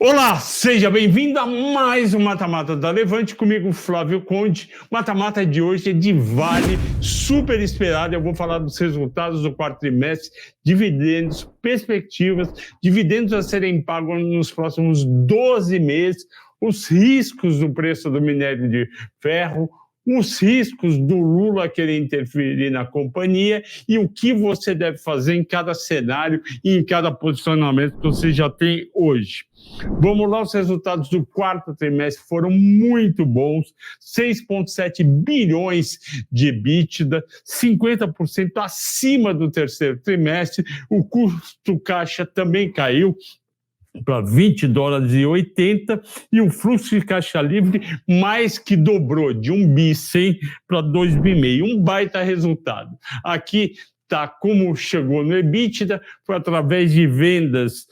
Olá, seja bem-vindo a mais um Mata-Mata da Levante, comigo Flávio Conde. O Mata-Mata de hoje é de Vale, super esperado. Eu vou falar dos resultados do quarto trimestre, dividendos, perspectivas, dividendos a serem pagos nos próximos 12 meses, os riscos do preço do minério de ferro, os riscos do Lula querer interferir na companhia e o que você deve fazer em cada cenário e em cada posicionamento que você já tem hoje. Vamos lá, os resultados do quarto trimestre foram muito bons, 6,7 bilhões de EBITDA, 50% acima do terceiro trimestre, o custo caixa também caiu para $20,80 e o fluxo de caixa livre mais que dobrou, de 1,1 bi para 2,5 bi, um baita resultado. Aqui tá como chegou no EBITDA, foi através de vendas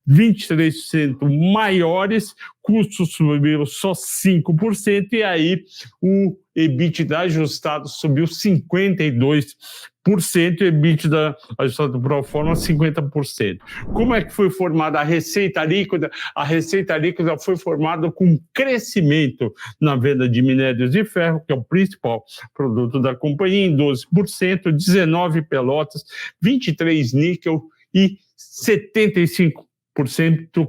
23% maiores, custos subiram só 5%, e aí o EBITDA ajustado subiu 52%, e EBITDA ajustado pro forma 50%. Como é que foi formada a receita líquida? A receita líquida foi formada com crescimento na venda de minérios de ferro, que é o principal produto da companhia, em 12%, 19 Pelotas, 23 níquel e 75%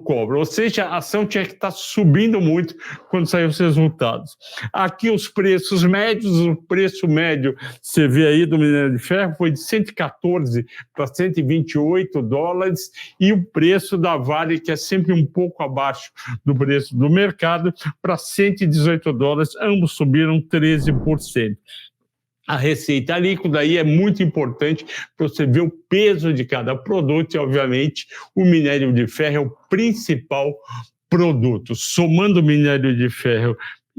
cobre, ou seja, a ação tinha que estar subindo muito quando saíram os resultados. Aqui os preços médios, o preço médio, você vê aí do minério de ferro, foi de 114 para 128 dólares, e o preço da Vale, que é sempre um pouco abaixo do preço do mercado, para 118 dólares, ambos subiram 13%. A receita líquida aí é muito importante para você ver o peso de cada produto, e obviamente o minério de ferro é o principal produto. Somando o minério de ferro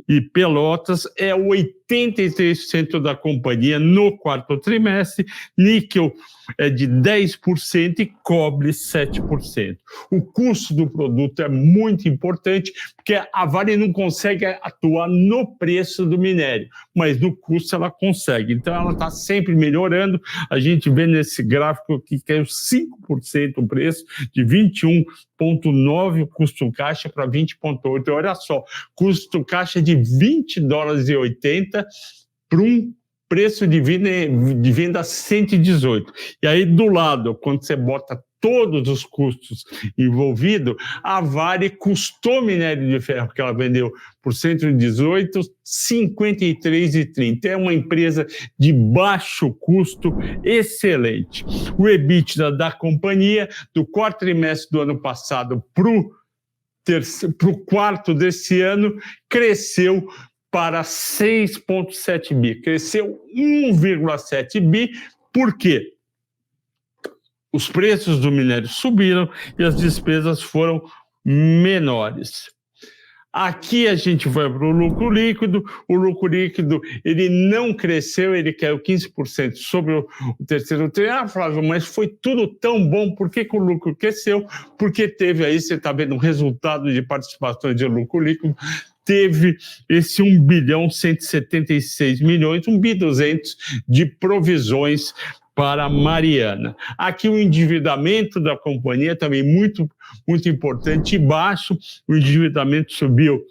e Pelotas, é 83% da companhia no quarto trimestre, níquel é de 10% e cobre 7%. O custo do produto é muito importante, porque a Vale não consegue atuar no preço do minério, mas no custo ela consegue. Então ela está sempre melhorando. A gente vê nesse gráfico que caiu 5% o preço, de 21,9 o custo caixa para 20,8. Olha só, custo caixa de $20,80 para um preço de venda 118. E aí do lado, quando você bota todos os custos envolvidos, a Vale custou minério de ferro que ela vendeu por 118, 53,30. É uma empresa de baixo custo, excelente. O EBITDA da companhia, do quarto trimestre do ano passado para o quarto desse ano, cresceu para 6,7 bi, cresceu 1,7 bi, por quê? Os preços do minério subiram e as despesas foram menores. Aqui a gente vai para o lucro líquido. O lucro líquido ele não cresceu, ele caiu 15% sobre o terceiro trimestre. Flávio, mas foi tudo tão bom, por que o lucro cresceu? Porque teve aí, você está vendo um resultado de participações de lucro líquido, teve esse 1,176 bilhões, 1,2 bi de provisões para Mariana. Aqui o endividamento da companhia também muito importante, e baixo. O endividamento subiu,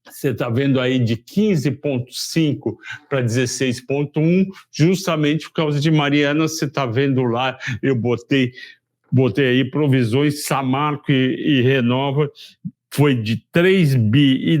você está vendo aí, de 15,5 para 16,1, justamente por causa de Mariana. Você está vendo lá, eu botei aí provisões Samarco e Renova, foi de 3,10 bi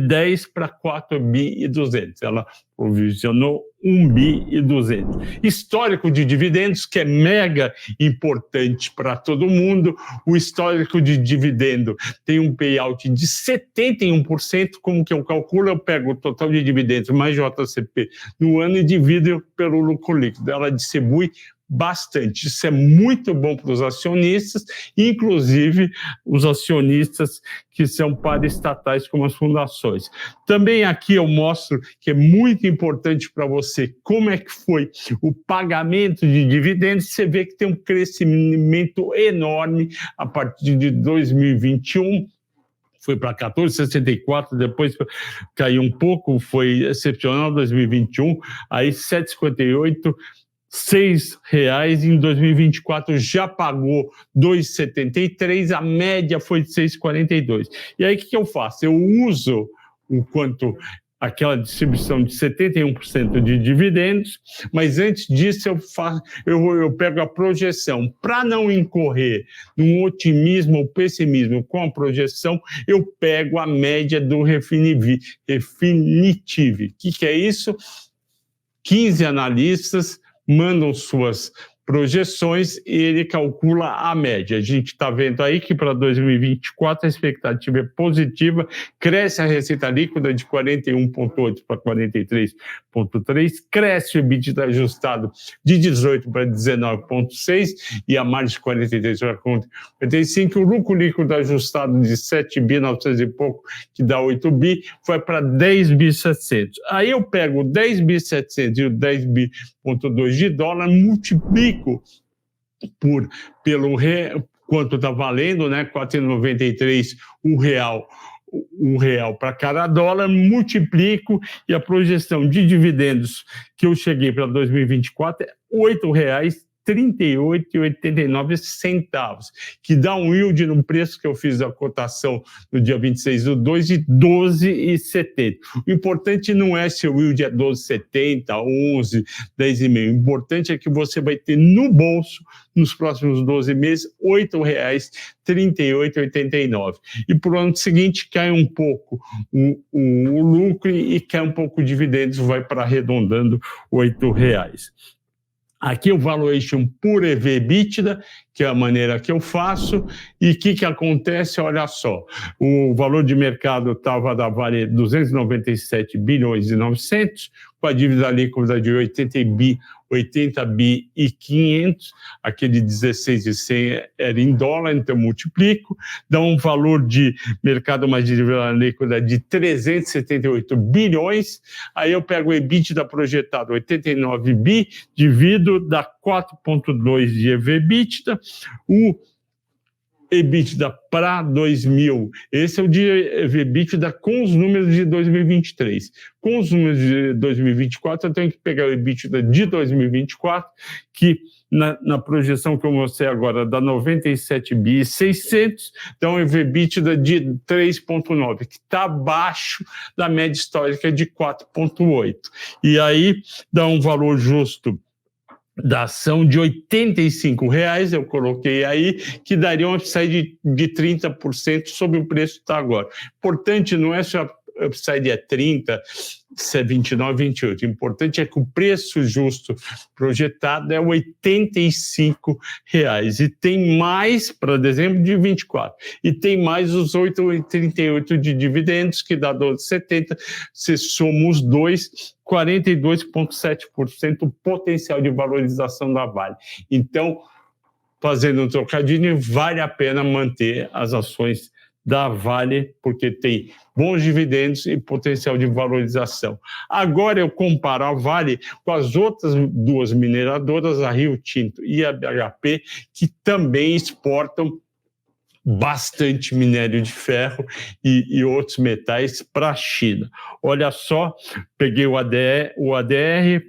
para 4,2 bi. Ela provisionou 1,2 bi. Histórico de dividendos, que é mega importante para todo mundo. O histórico de dividendo tem um payout de 71%. Como que eu calculo? Eu pego o total de dividendos mais JCP no ano e divido pelo lucro líquido. Ela distribui bastante. Isso é muito bom para os acionistas, inclusive os acionistas que são paraestatais, como as fundações. Também aqui eu mostro que é muito importante para você como é que foi o pagamento de dividendos. Você vê que tem um crescimento enorme a partir de 2021, foi para 14,64, depois caiu um pouco, foi excepcional 2021, aí 7,58, R$ 6, em 2024 já pagou R$ 2,73, a média foi de 6,42. E aí o que eu faço? Eu uso aquela distribuição de 71% de dividendos, mas antes disso eu pego a projeção. Para não incorrer num otimismo ou pessimismo com a projeção, eu pego a média do Refinitiv. O que é isso? 15 analistas mandam suas projeções e ele calcula a média. A gente está vendo aí que para 2024 a expectativa é positiva, cresce a receita líquida de 41,8 para 43,3, cresce o EBITDA ajustado de 18 para 19,6 e a margem de 43 para 45, o lucro líquido ajustado de 7 bi 900 e pouco, que dá 8 bi, foi para 10 bi 700. Aí eu pego o 10 bi 700 e o 10 bi 2 de dólar, multiplico pelo quanto está valendo, né? 4,93 um real para cada dólar, multiplico e a projeção de dividendos que eu cheguei para 2024 é R$ 8,38,89, que dá um yield no preço que eu fiz a cotação no dia 26/2 de 12,70. O importante não é se o yield é 12,70, 11, 10,5. O importante é que você vai ter no bolso, nos próximos 12 meses, R$ 8,38,89. E para o ano seguinte cai um pouco o lucro e cai um pouco o dividendos, vai para arredondando R$ 8. Aqui o valuation por EV/EBITDA, que é a maneira que eu faço, e o que acontece? Olha só, o valor de mercado estava da Vale 297 bilhões e 900, com a dívida líquida de 80 bi e 500, aquele 16,100 era em dólar, então multiplico, dá um valor de mercado mais dívida líquida de 378 bilhões, aí eu pego o EBITDA projetado 89 bi, divido, dá 4,2 de EV/EBITDA, o EBITDA para 2000, esse é o de EBITDA com os números de 2023. Com os números de 2024, eu tenho que pegar o EBITDA de 2024, que na projeção que eu mostrei agora, dá 97 bi e 600, dá um EBITDA de 3,9, que está abaixo da média histórica de 4,8. E aí dá um valor justo da ação de R$ 85, eu coloquei aí, que daria um upside de 30% sobre o preço que está agora. Importante não é se o upside é 30, se é 29, 28. O importante é que o preço justo projetado é R$ 85. E tem mais para dezembro de 24. E tem mais os 8,38 de dividendos, que dá 12,70. Se soma os dois, 42,7% potencial de valorização da Vale. Então, fazendo um trocadilho, vale a pena manter as ações da Vale, porque tem bons dividendos e potencial de valorização. Agora eu comparo a Vale com as outras duas mineradoras, a Rio Tinto e a BHP, que também exportam bastante minério de ferro e outros metais para a China. Olha só, peguei o ADR,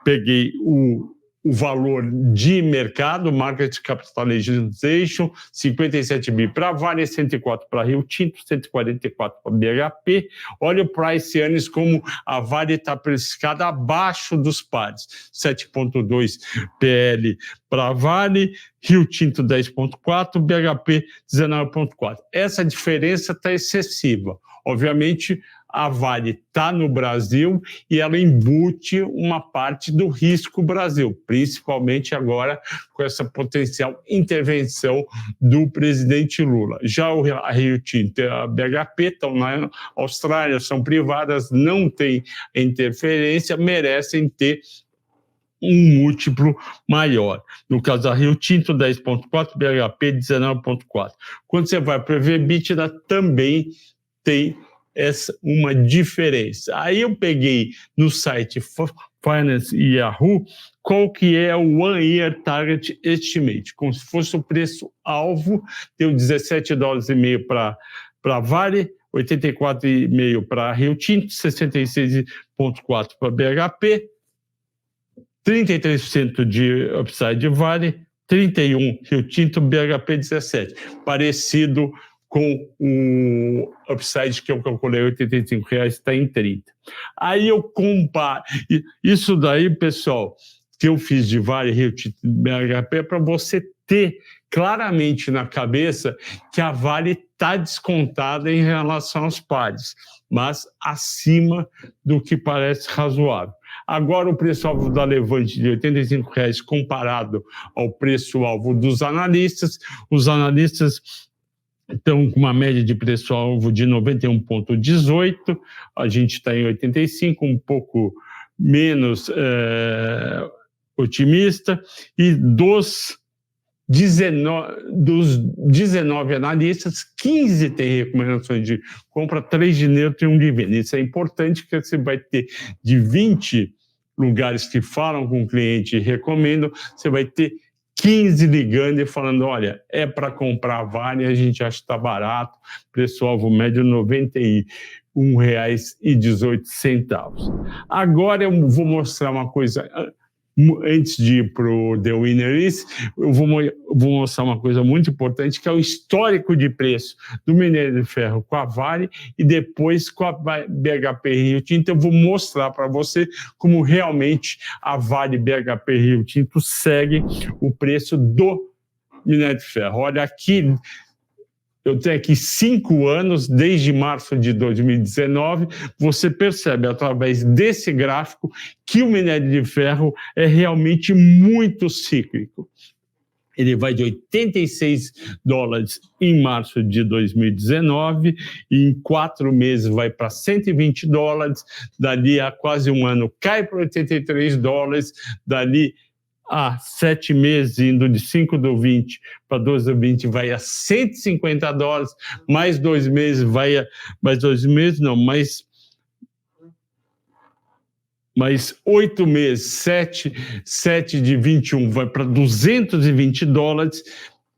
peguei o valor de mercado, market capitalization, 57 bi para a Vale, 104 para a Rio Tinto, 144 para a BHP. Olha o price earnings, como a Vale está precificada abaixo dos pares, 7,2 PL para a Vale, Rio Tinto 10,4, BHP 19,4. Essa diferença está excessiva. Obviamente, a Vale está no Brasil e ela embute uma parte do risco Brasil, principalmente agora com essa potencial intervenção do presidente Lula. Já a Rio Tinto e a BHP estão na Austrália, são privadas, não têm interferência, merecem ter um múltiplo maior. No caso da Rio Tinto, 10,4, BHP 19,4. Quando você vai para o EBITDA, também tem uma diferença. Aí eu peguei no site Finance e Yahoo qual que é o One Year Target Estimate, como se fosse o preço-alvo, deu $17,5 para a Vale, 84,5 para a Rio Tinto, 66,4 para a BHP, 33% de upside de Vale, 31% Rio Tinto, BHP 17%. Parecido com o upside que eu calculei, R$ 85, está em 30. Aí eu comparo. Isso daí, pessoal, que eu fiz de Vale, Rio Tinto e BHP, é para você ter claramente na cabeça que a Vale está descontada em relação aos pares, mas acima do que parece razoável. Agora, o preço-alvo da Levante de R$ 85,00 comparado ao preço-alvo dos analistas, os analistas estão com uma média de preço-alvo de 91,18, a gente está em 85, um pouco menos otimista, e dos 19 analistas, 15 têm recomendações de compra, 3 de neutro e 1 de venda. Isso é importante, porque você vai ter de 20 lugares que falam com o cliente e recomendam, você vai ter 15 ligando e falando, olha, é para comprar a Vale, a gente acha que está barato, preço-alvo médio R$ 91,18. Agora eu vou mostrar uma coisa. Antes de ir para o The Winner Is, eu vou mostrar uma coisa muito importante, que é o histórico de preço do minério de ferro com a Vale e depois com a BHP Rio Tinto. Eu vou mostrar para você como realmente a Vale, BHP Rio Tinto segue o preço do minério de ferro. Olha aqui, eu tenho aqui 5 anos, desde março de 2019, você percebe através desse gráfico que o minério de ferro é realmente muito cíclico. Ele vai de $86 em março de 2019 e em 4 meses vai para $120, dali a quase um ano cai para $83, dali há 7 meses, indo de 5 do 20 para 12 do 20, vai a $150, mais 2 meses vai a... Mais 2 meses, não, mais 8 meses, 7 de 21 vai para $220,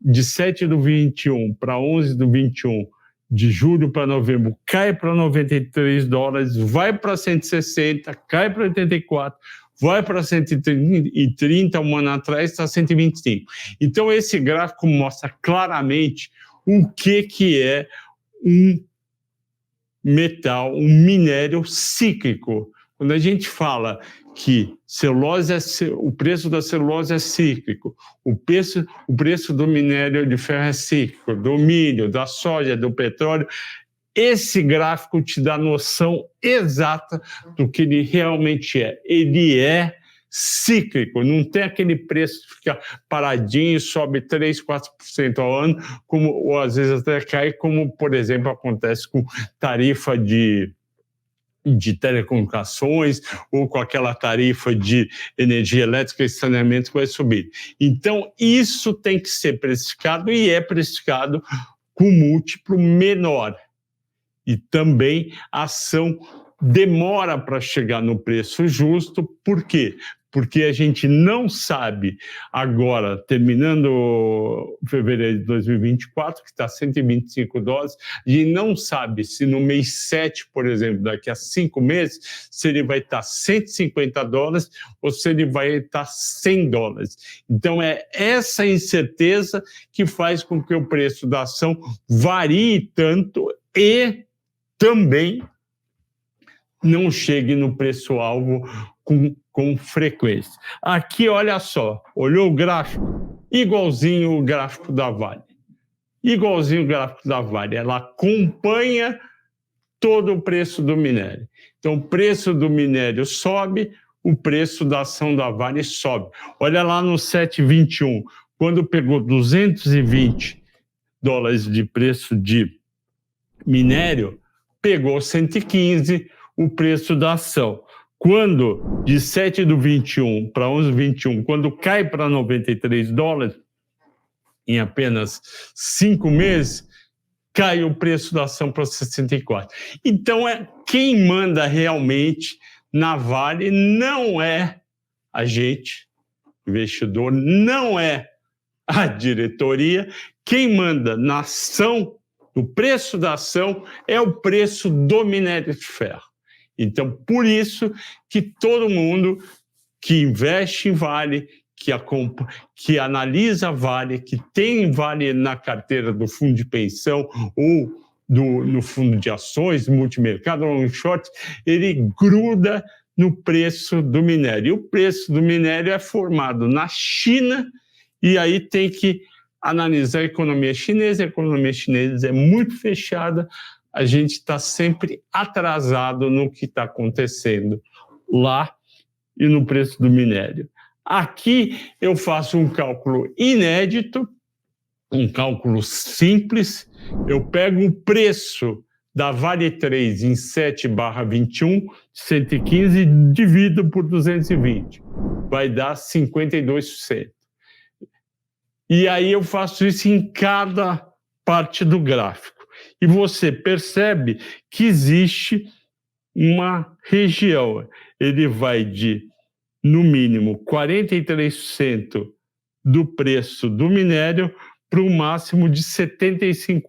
de 7 do 21 para 11 do 21, de julho para novembro, cai para $93, vai para 160, cai para 84, vai para 130, um ano atrás está 125. Então, esse gráfico mostra claramente o que é um metal, um minério cíclico. Quando a gente fala que o preço da celulose é cíclico, o preço do minério de ferro é cíclico, do milho, da soja, do petróleo, esse gráfico te dá noção exata do que ele realmente é. Ele é cíclico, não tem aquele preço que fica paradinho, sobe 3%, 4% ao ano, ou às vezes até cai, como, por exemplo, acontece com tarifa de telecomunicações ou com aquela tarifa de energia elétrica e saneamento vai subir. Então, isso tem que ser precificado e é precificado com múltiplo menor. E também a ação demora para chegar no preço justo. Por quê? Porque a gente não sabe agora, terminando fevereiro de 2024, que está $125, a gente não sabe se no mês 7, por exemplo, daqui a 5 meses, se ele vai estar $150 ou se ele vai estar $100. Então é essa incerteza que faz com que o preço da ação varie tanto e também não chegue no preço-alvo com frequência. Aqui, olha só, olhou o gráfico? Igualzinho o gráfico da Vale. Igualzinho o gráfico da Vale. Ela acompanha todo o preço do minério. Então, o preço do minério sobe, o preço da ação da Vale sobe. Olha lá no 7,21, quando pegou $220 de preço de minério, pegou 115 o preço da ação. Quando de 7 do 21 para 11 do 21, quando cai para $93, em apenas 5 meses, cai o preço da ação para 64. Então, quem manda realmente na Vale não é a gente, investidor, não é a diretoria. Quem manda na ação, o preço da ação, é o preço do minério de ferro. Então, por isso que todo mundo que investe em Vale, que analisa Vale, que tem Vale na carteira do fundo de pensão ou no fundo de ações, multimercado, long short, ele gruda no preço do minério. E o preço do minério é formado na China, e aí tem que analisar a economia chinesa. A economia chinesa é muito fechada, a gente está sempre atrasado no que está acontecendo lá e no preço do minério. Aqui eu faço um cálculo inédito, um cálculo simples. Eu pego o preço da Vale 3 em 7/21, 115, e divido por 220. Vai dar 52%. E aí eu faço isso em cada parte do gráfico. E você percebe que existe uma região. Ele vai de, no mínimo, 43% do preço do minério para o máximo de 75%.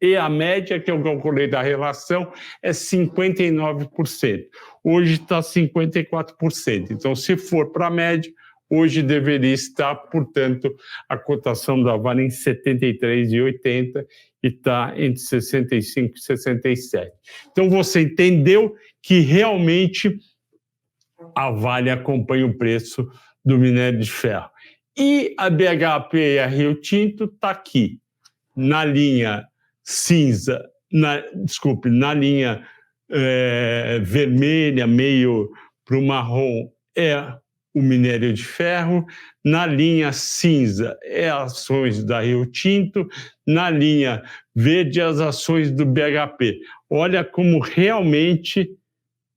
E a média que eu calculei da relação é 59%. Hoje está 54%. Então, se for para a média, hoje deveria estar, portanto, a cotação da Vale em 73,80 e está entre 65 e 67. Então, você entendeu que realmente a Vale acompanha o preço do minério de ferro. E a BHP e a Rio Tinto está aqui, na linha cinza, na linha vermelha, meio para o marrom, é o minério de ferro, na linha cinza é ações da Rio Tinto, na linha verde as ações do BHP. Olha como realmente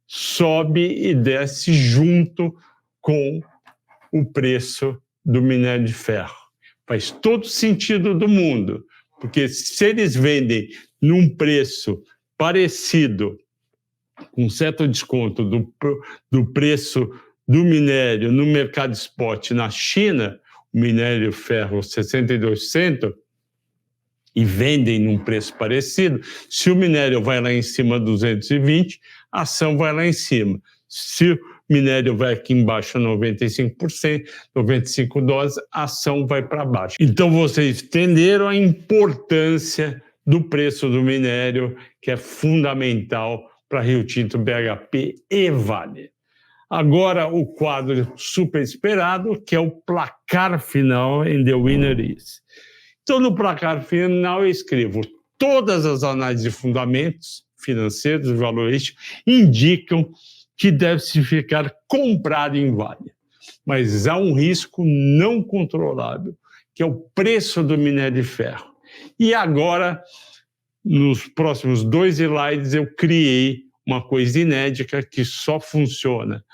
sobe e desce junto com o preço do minério de ferro. Faz todo sentido do mundo, porque se eles vendem num preço parecido, com certo desconto do preço do minério no mercado spot na China, o minério ferro 62 centos, e vendem num preço parecido, se o minério vai lá em cima 220, a ação vai lá em cima. Se o minério vai aqui embaixo a 95%, 95 dólares, a ação vai para baixo. Então vocês entenderam a importância do preço do minério, que é fundamental para Rio Tinto, BHP e Vale. Agora o quadro super esperado, que é o placar final em The Winner Is. Então, no placar final, eu escrevo: todas as análises de fundamentos financeiros e valorísticos indicam que deve-se ficar comprado em Vale. Mas há um risco não controlável, que é o preço do minério de ferro. E agora, nos próximos 2 slides, eu criei uma coisa inédita que só funciona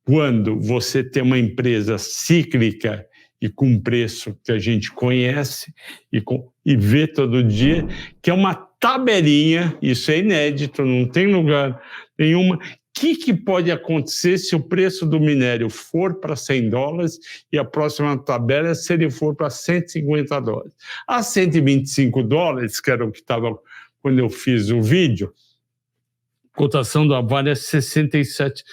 quando você tem uma empresa cíclica e com preço que a gente conhece e vê todo dia, que é uma tabelinha, isso é inédito, não tem lugar nenhuma. O que pode acontecer se o preço do minério for para 100 dólares e a próxima tabela é se ele for para 150 dólares. A 125 dólares, que era o que estava quando eu fiz o vídeo, a cotação da Vale é 67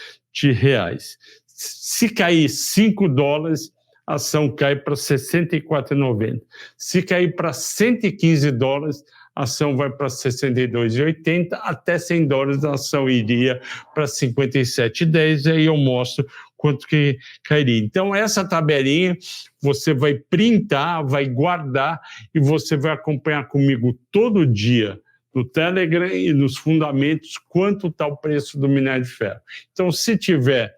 reais. Se cair 5 dólares, a ação cai para 64,90. Se cair para 115 dólares, a ação vai para 62,80, até 100 dólares a ação iria para 57,10, aí eu mostro quanto que cairia. Então, essa tabelinha você vai printar, vai guardar e você vai acompanhar comigo todo dia no Telegram e nos fundamentos quanto está o preço do minério de ferro. Então, se tiver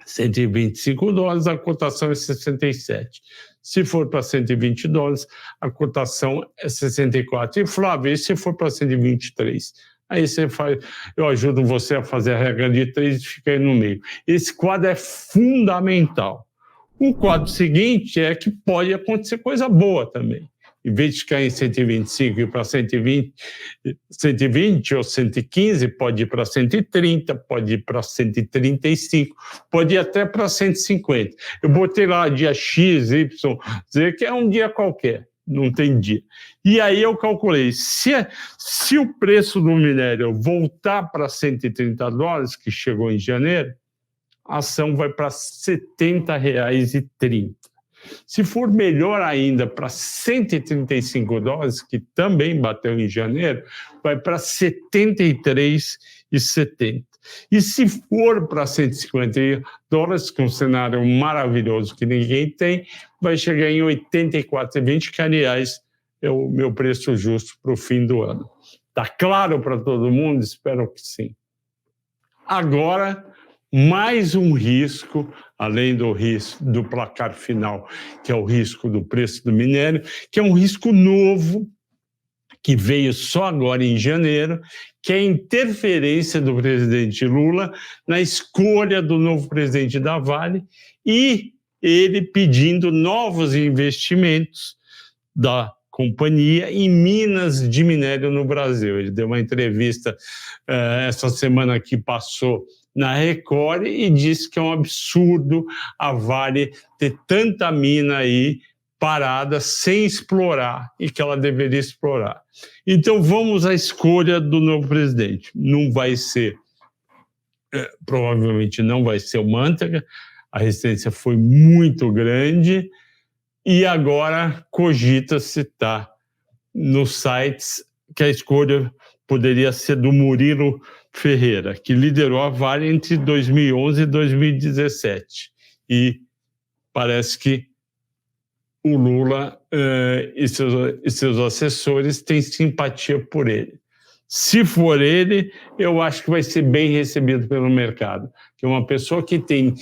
125 dólares, a cotação é 67. Se for para 120 dólares, a cotação é 64. E, Flávio, e se for para 123? Aí você faz, eu ajudo você a fazer a regra de 3 e fica aí no meio. Esse quadro é fundamental. O quadro seguinte é que pode acontecer coisa boa também. Em vez de cair em 125 e ir para 120 ou 115, pode ir para 130, pode ir para 135, pode ir até para 150. Eu botei lá dia X, Y, Z, que é um dia qualquer. não tem dia. E aí eu calculei, se o preço do minério voltar para $130, que chegou em janeiro, a ação vai para R$ 70,30. Se for melhor ainda para $135, que também bateu em janeiro, vai para R$ 73,70. E se for para $150, que é um cenário maravilhoso que ninguém tem, vai chegar em R$ 84,20, que, aliás, é o meu preço justo para o fim do ano. Está claro para todo mundo? Espero que sim. Agora, mais um risco, além do risco do placar final, que é o risco do preço do minério, que é um risco novo, que veio só agora em janeiro, que é a interferência do presidente Lula na escolha do novo presidente da Vale e ele pedindo novos investimentos da companhia em minas de minério no Brasil. Ele deu uma entrevista essa semana que passou na Record e disse que é um absurdo a Vale ter tanta mina aí parada sem explorar e que ela deveria explorar. Então vamos à escolha do novo presidente. Não vai ser, provavelmente não vai ser o Manteiga, a resistência foi muito grande e agora cogita-se estar nos sites que a escolha poderia ser do Murilo Ferreira, que liderou a Vale entre 2011 e 2017. E parece que o Lula e seus assessores têm simpatia por ele. Se for ele, eu acho que vai ser bem recebido pelo mercado. Que uma pessoa que tem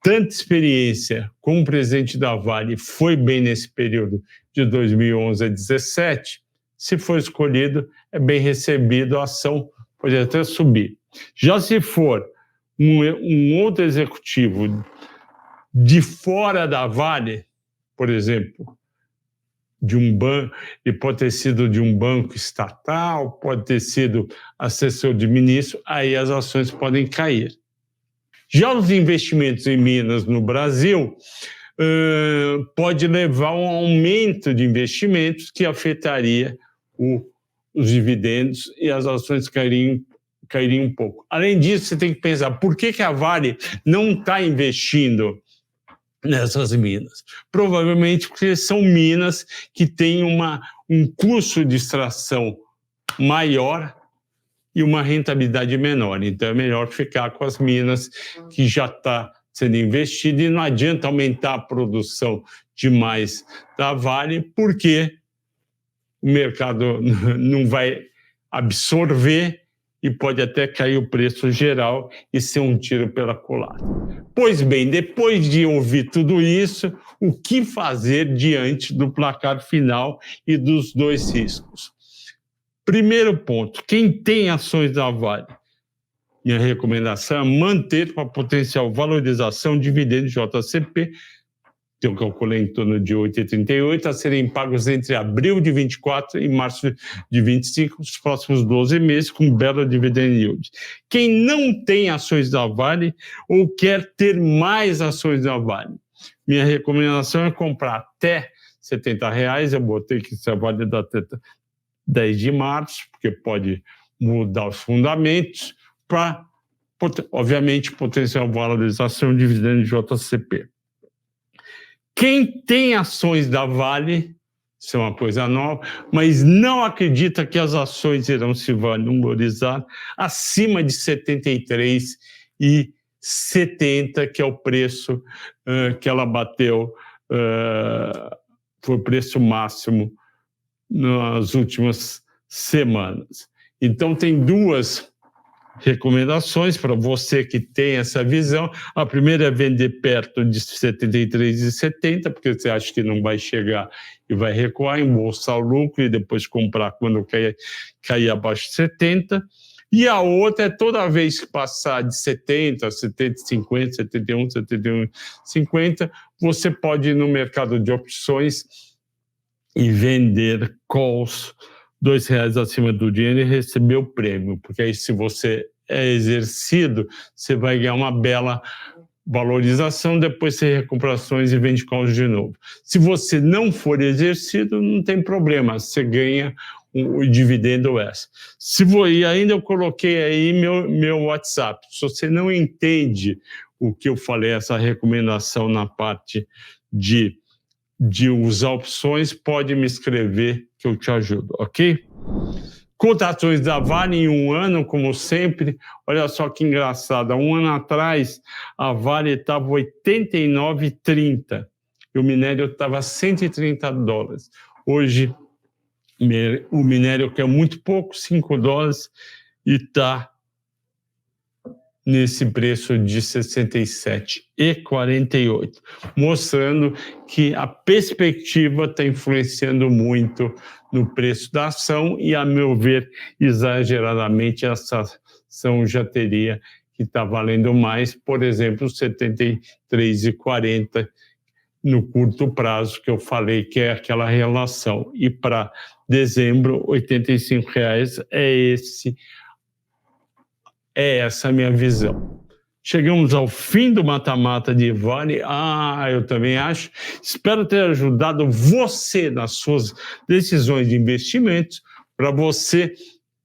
tanta experiência como presidente da Vale, foi bem nesse período de 2011 a 2017, se for escolhido, é bem recebido, a ação pode até subir. Já se for um outro executivo de fora da Vale, por exemplo, de um banco, ele pode ter sido de um banco estatal, pode ter sido assessor de ministro, aí as ações podem cair. Já os investimentos em minas no Brasil pode levar a um aumento de investimentos que afetaria os dividendos e as ações cairiam um pouco. Além disso, você tem que pensar, por que a Vale não está investindo nessas minas? Provavelmente porque são minas que têm um custo de extração maior e uma rentabilidade menor. Então é melhor ficar com as minas que já está sendo investido e não adianta aumentar a produção demais da Vale, porque o mercado não vai absorver e pode até cair o preço geral e ser um tiro pela culatra. Pois bem, depois de ouvir tudo isso, o que fazer diante do placar final e dos dois riscos? Primeiro ponto, quem tem ações da Vale? Minha recomendação é manter com a potencial valorização dividendos JCP, que eu calculei em torno de 8,38, a serem pagos entre abril de 24 e março de 25, os próximos 12 meses, com bela dividend yield. Quem não tem ações da Vale ou quer ter mais ações da Vale, minha recomendação é comprar até R$70, eu botei que isso é válido até 10 de março, porque pode mudar os fundamentos, para, obviamente, potencial valorização de dividendos JCP. Quem tem ações da Vale, isso é uma coisa nova, mas não acredita que as ações irão se valorizar acima de 73,70, que é o preço que ela bateu, foi o preço máximo nas últimas semanas. Então, tem duas recomendações para você que tem essa visão. A primeira é vender perto de 73,70, porque você acha que não vai chegar e vai recuar, embolsar o lucro e depois comprar quando cair abaixo de 70. E a outra é toda vez que passar de 70, 70,50, 71, 71,50, você pode ir no mercado de opções e vender calls R$2 acima do dinheiro e receber o prêmio, porque aí se você é exercido, você vai ganhar uma bela valorização, depois você recupera ações e vende calls de novo. Se você não for exercido, não tem problema, você ganha o dividendo extra. E ainda eu coloquei aí meu WhatsApp. Se você não entende o que eu falei, essa recomendação na parte de usar opções, pode me escrever que eu te ajudo, ok? Cotações da Vale em um ano, como sempre. Olha só que engraçado. Há um ano atrás, a Vale estava 89,30 e o minério estava $130. Hoje, o minério quer muito pouco, $5, e está nesse preço de 67,48, mostrando que a perspectiva está influenciando muito no preço da ação e, a meu ver, exageradamente, essa ação já teria que estar valendo mais, por exemplo, 73,40 no curto prazo, que eu falei que é aquela relação. E para dezembro, R$ 85,00 é essa a minha visão. Chegamos ao fim do mata-mata de Vale. Eu também acho. Espero ter ajudado você nas suas decisões de investimentos. Para você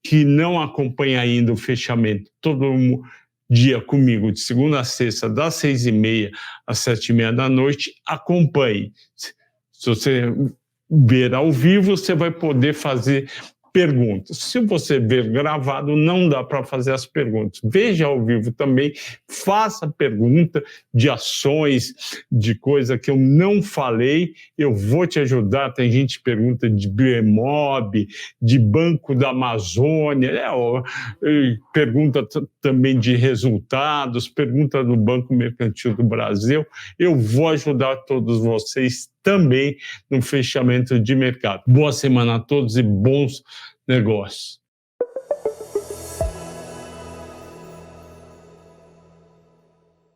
que não acompanha ainda o fechamento todo dia comigo, de segunda a sexta, das 6h30 às 7h30 da noite, acompanhe. Se você ver ao vivo, você vai poder fazer perguntas. Se você ver gravado, não dá para fazer as perguntas. Veja ao vivo também, faça pergunta de ações, de coisa que eu não falei, eu vou te ajudar. Tem gente que pergunta de Biomob, de Banco da Amazônia, pergunta também de resultados, pergunta do Banco Mercantil do Brasil. Eu vou ajudar todos vocês também no fechamento de mercado. Boa semana a todos e bons negócios.